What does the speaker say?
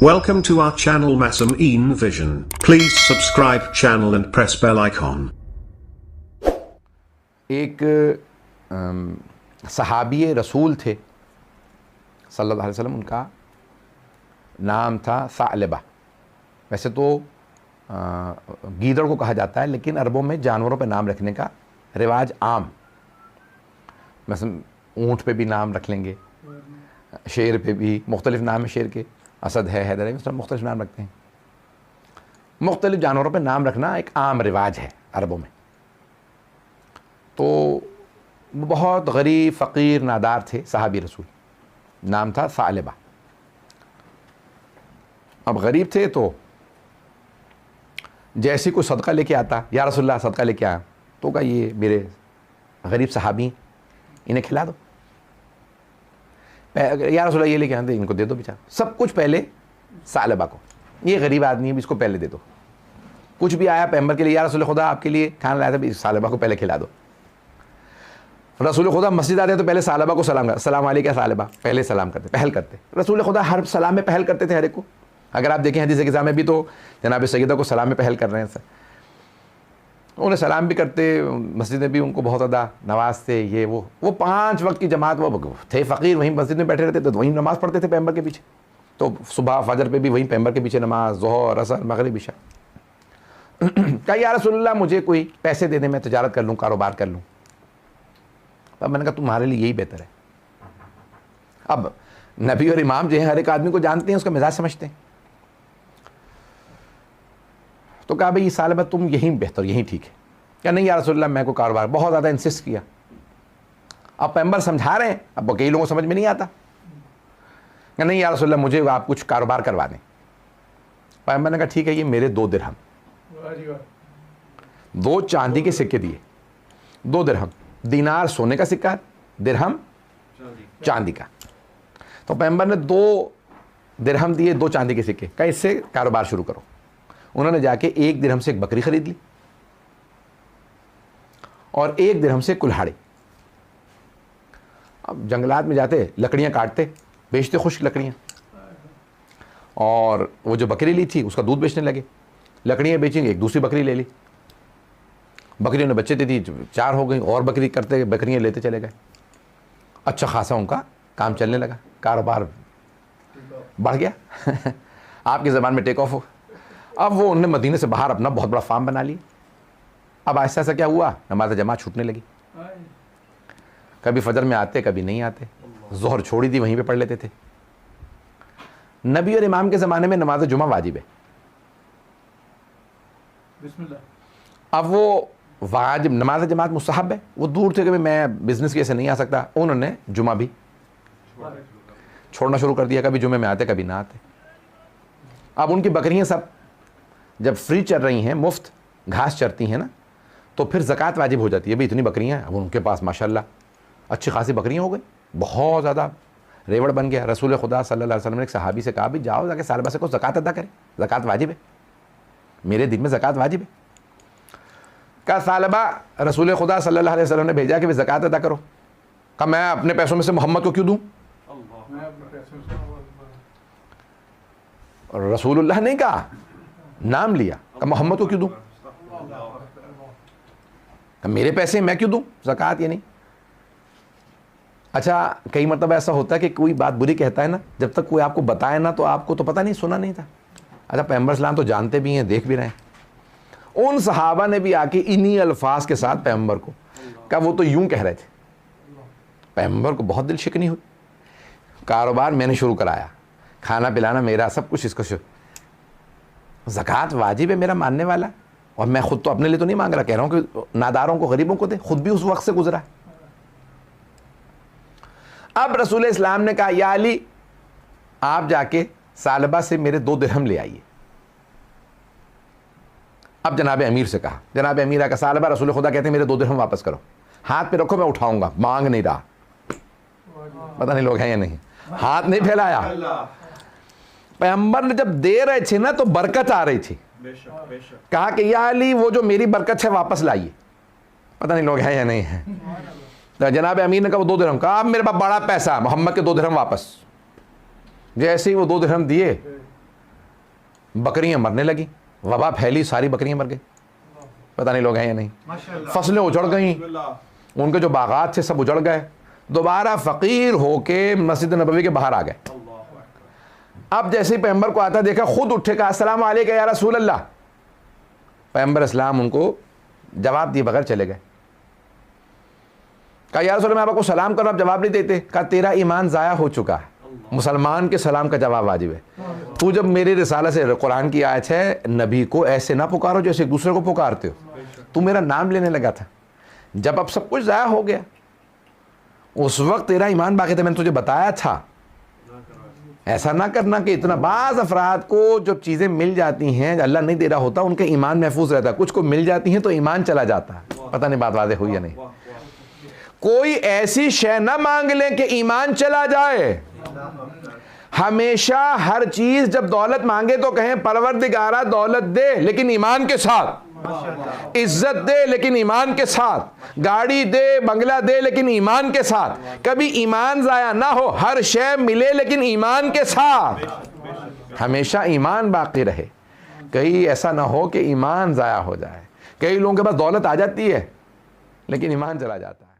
Welcome to our channel Masam Vision. Please subscribe channel and press bell icon. एक सहाबी रसूल थे सल्लल्लाहु अलैहि वसल्लम, उनका नाम था सालबा। वैसे तो गीदड़ को कहा जाता है, लेकिन अरबों में जानवरों पे नाम रखने का रिवाज आम, मतलब ऊँट पे भी नाम रख लेंगे, शेर पे भी मुख्तलिफ नाम है, शेर के असद है, हैदर है, सब मुख्तलिफ नाम रखते हैं। मुख्तलिफ जानवरों पे नाम रखना एक आम रिवाज है अरबों में। तो बहुत गरीब फ़कीर नादार थे सहाबी रसूल, नाम था सालबा। अब गरीब थे तो जैसे कोई सदका लेके आता, या रसूलल्लाह सदका लेके आया, तो कहा ये मेरे गरीब सहाबी, इन्हें खिला दो। या रसूलल्लाह ये लेके आते, इनको दे दो बेचारा। सब कुछ पहले सालबा को, ये गरीब आदमी है, इसको पहले दे दो। कुछ भी आया पैगंबर के लिए, या रसूल खुदा आपके लिए खाना लाया था, सालबा को पहले खिला दो। रसूल खुदा मस्जिद आते तो पहले सालबा को सलाम कर, सलाम अलैका सालबा, पहले सलाम करते, पहल करते। रसूल खुदा हर सलाम में पहल करते थे हर एक को। अगर आप देखें हदीस के में भी तो जनाब सैयदा को सलाम में पहल कर रहे हैं सर, उन्हें सलाम भी करते, मस्जिद में भी उनको बहुत ज़्यादा नवाजते। ये वो 5 वक्त की जमात, वो थे फ़कीर, वहीं मस्जिद में बैठे रहते थे, तो वहीं नमाज़ पढ़ते थे पैगंबर के पीछे। तो सुबह फजर पे भी वहीं पैगंबर के पीछे नमाज, ज़ोहर, असर, मगरिब, इशा। कहा या रसूलल्लाह मुझे कोई पैसे दे दे, मैं तजारत कर लूँ, कारोबार कर लूँ। अब मैंने कहा तुम्हारे लिए यही बेहतर है। अब नबी और इमाम जो है हर एक आदमी को जानते हैं, उसका मिजाज समझते हैं। तो कहा भाई सालबा तुम यही बेहतर, यही ठीक है। क्या नहीं या रसूलल्लाह मैं को कारोबार, बहुत ज़्यादा इंसिस्ट किया। अब पैगंबर समझा रहे हैं, अब कई लोगों को समझ में नहीं आता। क्या नहीं या रसूलल्लाह मुझे आप कुछ कारोबार करवा दें। पैगंबर ने कहा ठीक है, ये मेरे 2 दिरहम, 2 चांदी के सिक्के दिए। 2 दिरहम, दीनार सोने का सिक्का, दिरहम चांदी का। तो पैगंबर ने 2 दिरहम दिए, 2 चांदी के सिक्के, कहा इससे कारोबार शुरू करो। उन्होंने जाके 1 दिरहम से एक बकरी खरीद ली और 1 दिरहम से कुल्हाड़ी। अब जंगलात में जाते, लकड़ियां काटते, बेचते खुश्क लकड़ियां, और वो जो बकरी ली थी उसका दूध बेचने लगे। लकड़ियां बेचेंगे, एक दूसरी बकरी ले ली, बकरियों ने बच्चे दे दी, 4 हो गई, और बकरी करते, बकरियां लेते चले गए। अच्छा खासा उनका काम चलने लगा, कारोबार बढ़ गया। आपकी ज़बान में टेक ऑफ हो। अब वो उन्होंने मदीने से बाहर अपना बहुत बड़ा फार्म बना लिया। अब ऐसा ऐसा क्या हुआ, नमाज जमात छूटने लगी। कभी फजर में आते, कभी नहीं आते। जोहर छोड़ी दी, वहीं पे पढ़ लेते थे। नबी और इमाम के ज़माने में नमाज जुमा वाजिब है। अब वो वाजिब, नमाज जमात मुस्तहब है। वो दूर थे कि मैं बिज़नेस की वजह से नहीं आ सकता, उन्होंने जुमा भी छोड़ना शुरू कर दिया। कभी जुमे में आते, कभी ना आते। अब उनकी बकरियां सब जब फ्री चर रही हैं, मुफ्त घास चरती हैं ना, तो फिर ज़कात वाजिब हो जाती है। भाई इतनी बकरियां हैं, अब उनके पास माशाल्लाह अच्छी खासी बकरियां हो गई, बहुत ज़्यादा रेवड़ बन गया। रसूल खुदा सल्लल्लाहु अलैहि वसल्लम ने एक सहाबी से कहा भी जाओ जाके सालबा से को ज़कात अदा करें, ज़कात वाजिब है, मेरे दिन में ज़कात वाजिब है। कहा सालबा, रसूल खुदा सल्लल्लाहु अलैहि वसल्लम ने भेजा कि वे ज़कात अदा करो। कहा मैं अपने पैसों में से मोहम्मद को क्यों दूँ? और रसूलुल्लाह ने कहा, नाम लिया, कहा मोहम्मद को क्यों दूँ? मेरे पैसे मैं क्यों दूँ ज़कात? ये नहीं। अच्छा, कई मतलब ऐसा होता है कि कोई बात बुरी कहता है ना, जब तक कोई आपको बताए ना, तो आपको तो पता नहीं, सुना नहीं था। अच्छा, पैगंबर सलाम तो जानते भी हैं, देख भी रहे हैं। उन सहाबा ने भी आके इन्हीं अल्फाज के साथ पैगंबर को कहा, वो तो यूं कह रहे थे। पैगंबर को बहुत दिल शिकनी हुई। कारोबार मैंने शुरू कराया, खाना पिलाना मेरा, सब कुछ इसको ज़कात वाजिब है, मेरा मानने वाला, और मैं खुद तो अपने लिए तो नहीं मांग रहा, कह रहा हूं कि नादारों को, गरीबों को दे, खुद भी उस वक्त से गुजरा। अब रसूल इस्लाम ने कहा, या अली आप जाके सालबा से मेरे 2 दिरहम ले आइए। अब जनाब अमीर से कहा, जनाब अमीर आका, सालबा रसूल खुदा कहते हैं मेरे 2 दिरहम वापस करो। हाथ पे रखो, मैं उठाऊंगा। मांग नहीं रहा, पता नहीं लोग हैं या नहीं, हाथ नहीं फैलाया। पैगंबर ने जब दे रहे थे ना, तो बरकत आ रही थी। कहा कि या अली वो जो मेरी बरकत है वापस लाइए। पता नहीं लोग हैं या नहीं है। तो जनाब अमीर ने कहा वो 2 दिरहम। कहा अब मेरे पास बड़ा पैसा, मोहम्मद के 2 दिरहम वापस। जैसे ही वो 2 दिरहम दिए, बकरियां मरने लगी, वबा फैली, सारी बकरियां मर गई, पता नहीं लोग हैं या नहीं, फसलें उजड़ गई, उनके जो बागात थे सब उजड़ गए, दोबारा फ़कीर होके मस्जिद नबवी के बाहर आ गए। अब जैसे ही पैगंबर को आता देखा, खुद उठे, कहा अस्सलाम वालेकुम या रसूल अल्लाह। पैगंबर इस्लाम उनको जवाब दिए बगैर चले गए। कहा या रसूल अल्लाह, मैं आपको सलाम करूं, आप जवाब नहीं देते। कहा तेरा ईमान ज़ाया हो चुका है, मुसलमान के सलाम का जवाब वाजिब है। तू जब मेरी रिसाला से, कुरान की आयत है, नबी को ऐसे ना पुकारो जैसे एक दूसरे को पुकारते हो। तू मेरा नाम लेने लगा था, जब अब सब कुछ ज़ाया हो गया, उस वक्त तेरा ईमान बाकी था, मैंने तुझे बताया था। ऐसा ना करना कि इतना, बाज़ अफराद को जब चीज़ें मिल जाती हैं, अल्लाह नहीं दे रहा होता, उनके ईमान महफूज रहता है, कुछ को मिल जाती हैं तो ईमान चला जाता है। पता नहीं बात वाज़ेह हुई या नहीं। कोई ऐसी शय ना मांग लें कि ईमान चला जाए। हमेशा हर चीज जब दौलत मांगे तो कहें परवरदिगारा दौलत दे लेकिन ईमान के साथ, इज्जत दे लेकिन ईमान के साथ, गाड़ी दे, बंगला दे लेकिन ईमान के साथ। कभी ईमान जाया ना हो, हर शय मिले लेकिन ईमान के साथ, हमेशा ईमान बाकी रहे। कहीं ऐसा ना हो कि ईमान जाया हो जाए। कई लोगों के पास दौलत आ जाती है लेकिन ईमान चला जाता है।